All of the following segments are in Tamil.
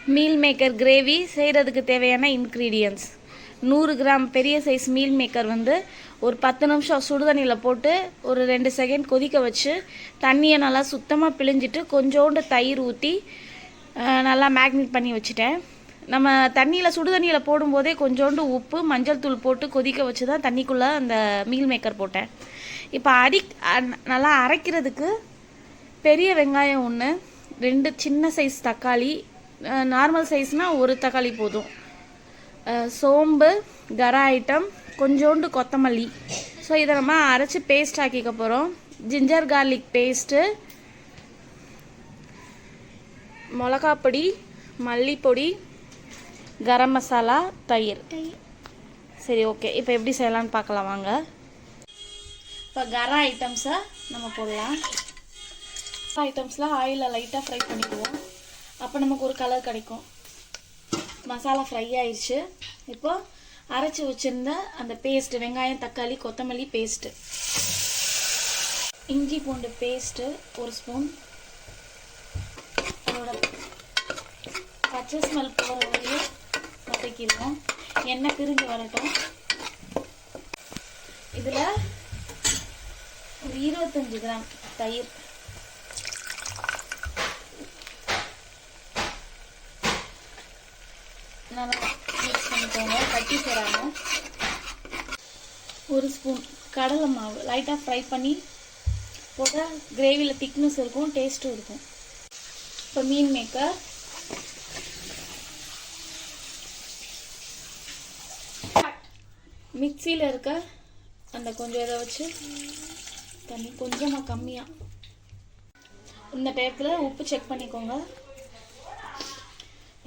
மீல் மேக்கர் கிரேவி செய்கிறதுக்கு தேவையான இன்க்ரீடியன்ட்ஸ் 100 கிராம் பெரிய சைஸ் மீல் மேக்கர் வந்து ஒரு 10 நிமிஷம் சுடுதண்ணியில் போட்டு ஒரு 2 செகண்ட் கொதிக்க வச்சு தண்ணியை நல்லா சுத்தமாக பிழிஞ்சிட்டு கொஞ்சோண்டு தயிர் ஊற்றி நல்லா மேக்னேட் பண்ணி வச்சுட்டேன். நம்ம சுடுதண்ணியில் போடும்போதே கொஞ்சோண்டு உப்பு மஞ்சள் தூள் போட்டு கொதிக்க வச்சு தான் தண்ணிக்குள்ளே அந்த மீல் மேக்கர் போட்டேன். இப்போ நல்லா அரைக்கிறதுக்கு பெரிய வெங்காயம் 1, 2 சின்ன சைஸ் தக்காளி, நார்மல் சைஸ்னால் ஒரு தக்காளி போதும், சோம்பு, கரம் ஐட்டம், கொஞ்சோண்டு கொத்தமல்லி. ஸோ இதை நம்ம அரைச்சி பேஸ்ட் ஆக்கிக்க போகிறோம். Ginger garlic paste, மிளகாப்பொடி, மல்லிப்பொடி, garam masala, தயிர். சரி, ஓகே. இப்போ எப்படி செய்யலான்னு பார்க்கலாம் வாங்க. இப்போ கரம் ஐட்டம்ஸை நம்ம போடலாம். ஐட்டம்ஸில் ஆயிலில் லைட்டாக ஃப்ரை பண்ணிக்குவோம். அப்போ நமக்கு ஒரு கலர் கிடைக்கும். மசாலா ஃப்ரை ஆயிடுச்சு. இப்போ அரைச்சி வச்சுருந்த அந்த பேஸ்ட்டு, வெங்காயம், தக்காளி, கொத்தமல்லி பேஸ்ட்டு, இஞ்சி பூண்டு பேஸ்ட்டு 1 ஸ்பூன், அதோட பச்சை ஸ்மெல் போகிற வரையும் வதக்கிடுவோம். எண்ணெய் பிரிஞ்சு வரட்டும். இதில் ஒரு 25 கிராம் தயிர், நல்லா மிக்ஸ் பண்ணிக்கோங்க, கட்டி சேராமல். 1 ஸ்பூன் கடலை மாவு லைட்டாக ஃப்ரை பண்ணி போட்டால் கிரேவியில் திக்னஸ் இருக்கும், டேஸ்ட்டும் இருக்கும். இப்போ மீன் மேக்கர், மிக்சியில் இருக்க அந்த கொஞ்சம் இதை வச்சு தண்ணி கொஞ்சமாக கம்மியாக, இந்த டயத்தில் உப்பு செக் பண்ணிக்கோங்க.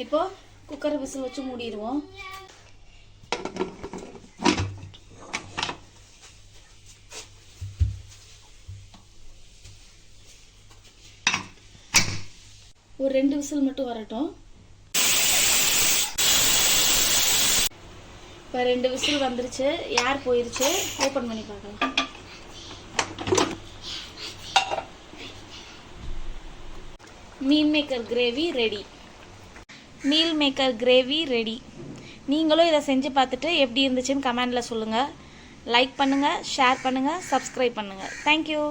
இப்போ குக்கரை விசில் வச்சு மூடிடுவோம். ஒரு 2 விசில் மட்டும் வரட்டும். இப்போ 2 விசில் வந்துருச்சு, ஏர் போயிருச்சு. ஓப்பன் பண்ணி பார்க்கலாம். Meal maker gravy ready. Meal maker gravy ready. நீங்களும் இதை செஞ்சு பார்த்துட்டு எப்படி இருந்துச்சுன்னு கமெண்டில் சொல்லுங்கள். லைக் பண்ணுங்கள், ஷேர் பண்ணுங்கள், சப்ஸ்கிரைப் பண்ணுங்கள். தேங்க்யூ.